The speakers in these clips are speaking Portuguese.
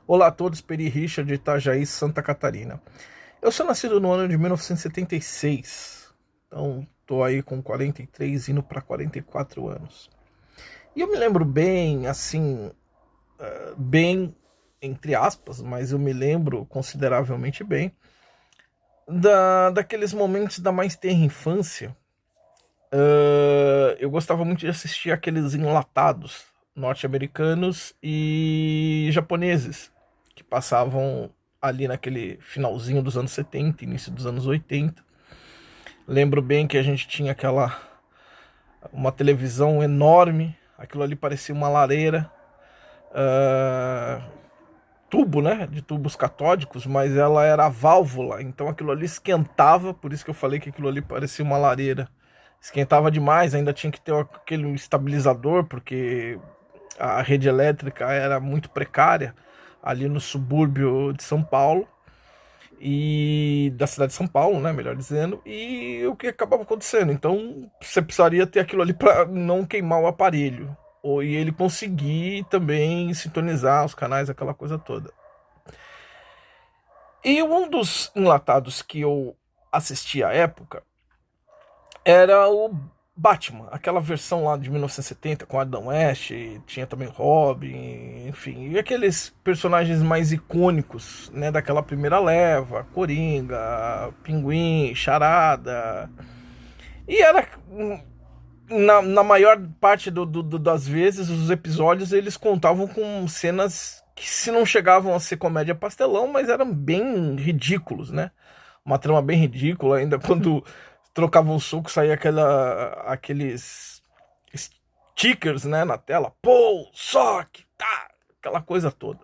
Olá a todos, Peri Richard de Itajaí, Santa Catarina. Eu sou nascido no ano de 1976, então tô aí com 43 indo para 44 anos. E eu me lembro bem, assim, bem entre aspas, mas eu me lembro consideravelmente bem daqueles momentos da mais tenra infância. Eu gostava muito de assistir aqueles enlatados norte-americanos e japoneses que passavam ali naquele finalzinho dos anos 70, início dos anos 80. Lembro bem que a gente tinha uma televisão enorme, aquilo ali parecia uma lareira, uh, tubo, né, de tubos catódicos, mas ela era a válvula, então aquilo ali esquentava, por isso que eu falei que aquilo ali parecia uma lareira. Esquentava demais, ainda tinha que ter aquele estabilizador, porque a rede elétrica era muito precária ali no subúrbio de São Paulo e da cidade de São Paulo, né, melhor dizendo, e o que acabava acontecendo. Então você precisaria ter aquilo ali para não queimar o aparelho, e ele conseguir também sintonizar os canais, aquela coisa toda. E um dos enlatados que eu assisti à época era o Batman, aquela versão lá de 1970 com Adam West, tinha também Robin, enfim, e aqueles personagens mais icônicos, né, daquela primeira leva, Coringa, Pinguim, Charada. E era na maior parte das vezes os episódios eles contavam com cenas que se não chegavam a ser comédia pastelão, mas eram bem ridículos, né? Uma trama bem ridícula, ainda quando trocavam um soco, saía aqueles stickers, né, na tela, pô, sock, tá, aquela coisa toda.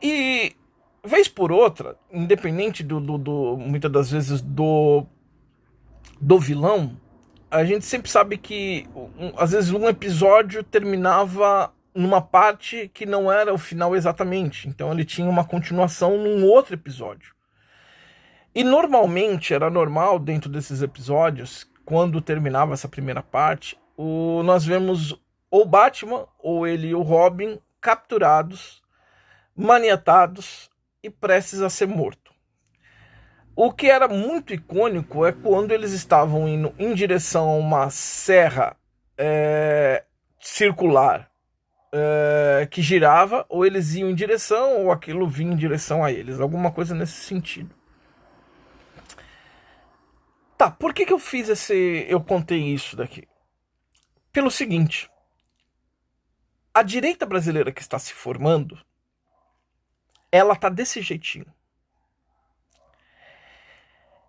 E vez por outra, independente muitas das vezes do vilão, a gente sempre sabe que às vezes um episódio terminava numa parte que não era o final exatamente, então ele tinha uma continuação num outro episódio. E normalmente era normal dentro desses episódios, quando terminava essa primeira parte, nós vemos ou Batman ou ele e o Robin capturados, maniatados e prestes a ser morto. O que era muito icônico é quando eles estavam indo em direção a uma serra circular que girava, ou eles iam em direção, ou aquilo vinha em direção a eles, alguma coisa nesse sentido. Tá, por que eu contei isso daqui? Pelo seguinte, a direita brasileira que está se formando, ela tá desse jeitinho.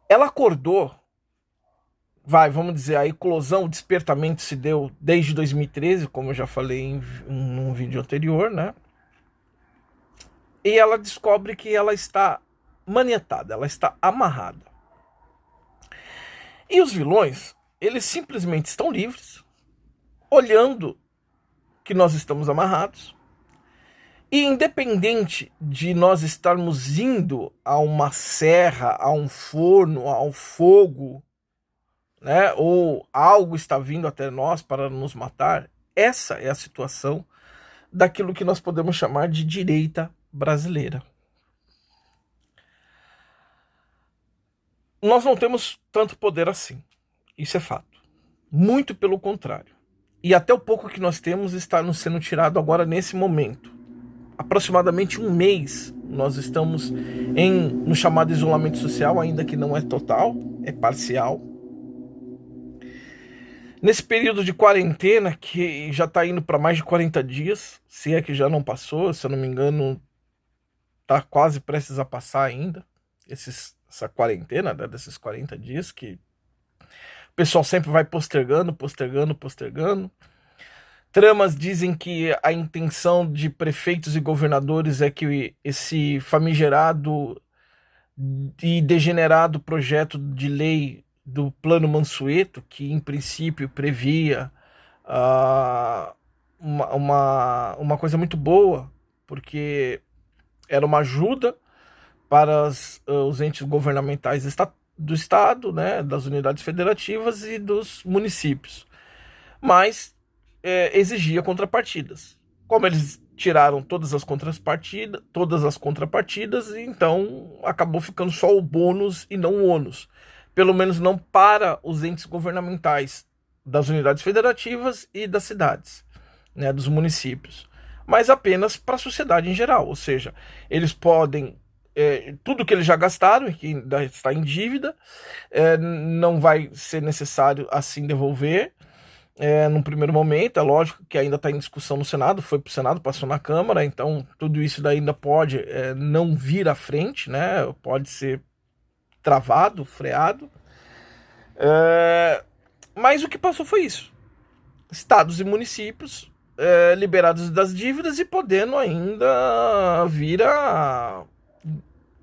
Ela acordou, vamos dizer, a eclosão, o despertamento se deu desde 2013, como eu já falei num vídeo anterior, né? E ela descobre que ela está manietada, ela está amarrada. E os vilões, eles simplesmente estão livres, olhando que nós estamos amarrados. E independente de nós estarmos indo a uma serra, a um forno, ao fogo, né, ou algo está vindo até nós para nos matar, essa é a situação daquilo que nós podemos chamar de direita brasileira. Nós não temos tanto poder assim, isso é fato. Muito pelo contrário. E até o pouco que nós temos está nos sendo tirado agora nesse momento. Aproximadamente um mês nós estamos no chamado isolamento social, ainda que não é total, é parcial. Nesse período de quarentena, que já está indo para mais de 40 dias, se é que já não passou, se eu não me engano, está quase prestes a passar ainda, essa quarentena, né, desses 40 dias, que o pessoal sempre vai postergando. Tramas dizem que a intenção de prefeitos e governadores é que esse famigerado e degenerado projeto de lei do Plano Mansueto, que em princípio previa uma coisa muito boa, porque era uma ajuda para os entes governamentais do Estado, né, das unidades federativas e dos municípios. Mas exigia contrapartidas. Como eles tiraram todas as contrapartidas, e então acabou ficando só o bônus e não o ônus. Pelo menos não para os entes governamentais das unidades federativas e das cidades, né, dos municípios, mas apenas para a sociedade em geral. Ou seja, eles podem, tudo que eles já gastaram e que ainda está em dívida, não vai ser necessário assim devolver. Num primeiro momento, é lógico que ainda está em discussão no Senado, foi para o Senado, passou na Câmara, então tudo isso daí ainda pode não vir à frente, né? Pode ser travado, freado. Mas o que passou foi isso. Estados e municípios liberados das dívidas e podendo ainda vir a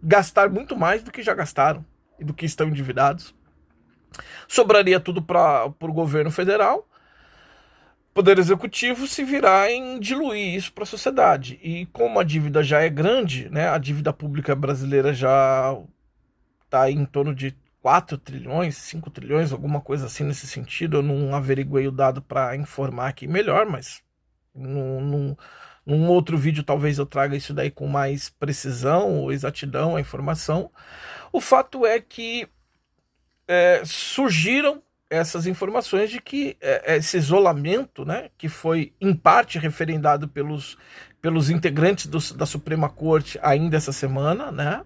gastar muito mais do que já gastaram e do que estão endividados. Sobraria tudo para o governo federal. Poder Executivo se virá em diluir isso para a sociedade. E como a dívida já é grande, né, a dívida pública brasileira já está em torno de 4 trilhões, 5 trilhões, alguma coisa assim nesse sentido. Eu não averiguei o dado para informar aqui melhor, mas num outro vídeo talvez eu traga isso daí com mais precisão ou exatidão, a informação. O fato é que surgiram essas informações de que esse isolamento, né, que foi em parte referendado pelos integrantes da Suprema Corte ainda essa semana, né?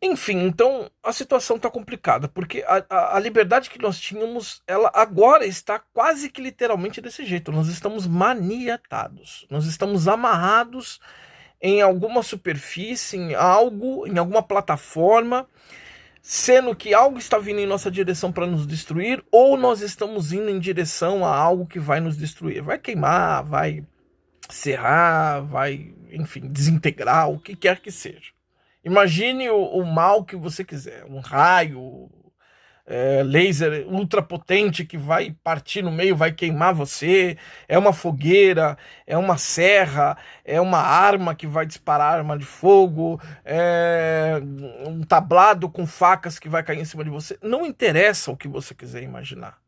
Enfim, então a situação está complicada, porque a liberdade que nós tínhamos, ela agora está quase que literalmente desse jeito. Nós estamos maniatados, nós estamos amarrados em alguma superfície, em algo, em alguma plataforma, sendo que algo está vindo em nossa direção para nos destruir, ou nós estamos indo em direção a algo que vai nos destruir. Vai queimar, vai serrar, vai, enfim, desintegrar, o que quer que seja. Imagine o mal que você quiser, um raio, laser ultrapotente que vai partir no meio, vai queimar você, é uma fogueira, é uma serra, é uma arma que vai disparar arma de fogo, é um tablado com facas que vai cair em cima de você. Não interessa o que você quiser imaginar.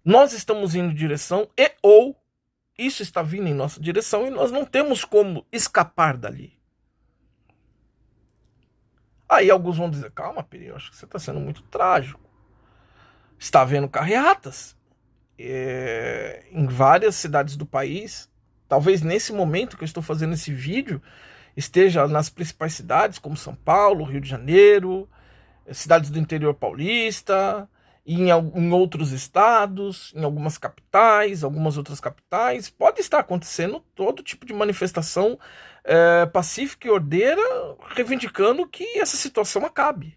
Nós estamos indo em direção ou isso está vindo em nossa direção e nós não temos como escapar dali. Aí alguns vão dizer, calma, Peri, eu acho que você está sendo muito trágico. Está havendo carreatas em várias cidades do país. Talvez nesse momento que eu estou fazendo esse vídeo, esteja nas principais cidades, como São Paulo, Rio de Janeiro, cidades do interior paulista, e em outros estados, em algumas capitais, algumas outras capitais. Pode estar acontecendo todo tipo de manifestação pacífica e ordeira, reivindicando que essa situação acabe.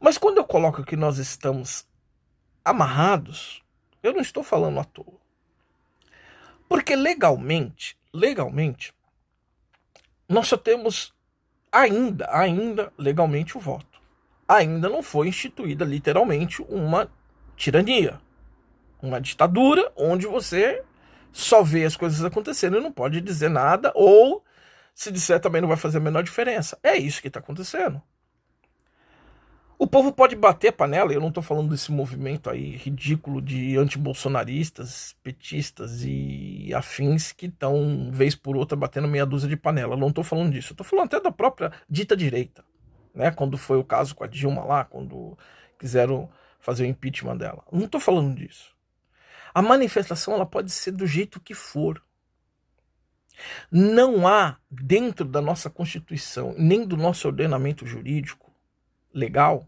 Mas quando eu coloco que nós estamos amarrados, eu não estou falando à toa. Porque legalmente, nós só temos ainda legalmente o voto. Ainda não foi instituída literalmente uma tirania, uma ditadura onde você só vê as coisas acontecendo e não pode dizer nada, ou se disser também não vai fazer a menor diferença. É isso que está acontecendo. O povo pode bater a panela, eu não estou falando desse movimento aí ridículo de antibolsonaristas, petistas e afins que estão, vez por outra, batendo meia dúzia de panela. Eu não estou falando disso, eu estou falando até da própria dita direita, né? Quando foi o caso com a Dilma lá, quando quiseram fazer o impeachment dela. Eu não estou falando disso. A manifestação ela pode ser do jeito que for. Não há dentro da nossa Constituição, nem do nosso ordenamento jurídico legal,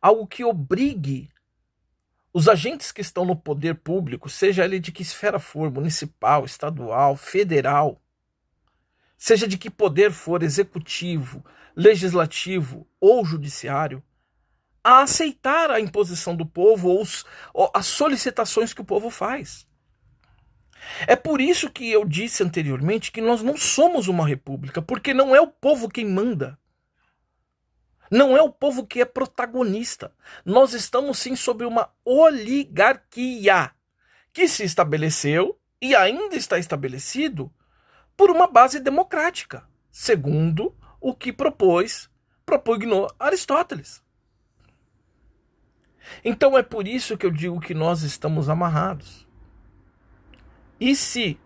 algo que obrigue os agentes que estão no poder público, seja ele de que esfera for, municipal, estadual, federal, seja de que poder for, executivo, legislativo ou judiciário, a aceitar a imposição do povo ou as solicitações que o povo faz. É por isso que eu disse anteriormente que nós não somos uma república, porque não é o povo quem manda. Não é o povo que é protagonista. Nós estamos sim sobre uma oligarquia que se estabeleceu e ainda está estabelecido por uma base democrática, segundo o que propugnou Aristóteles. Então é por isso que eu digo que nós estamos amarrados. E se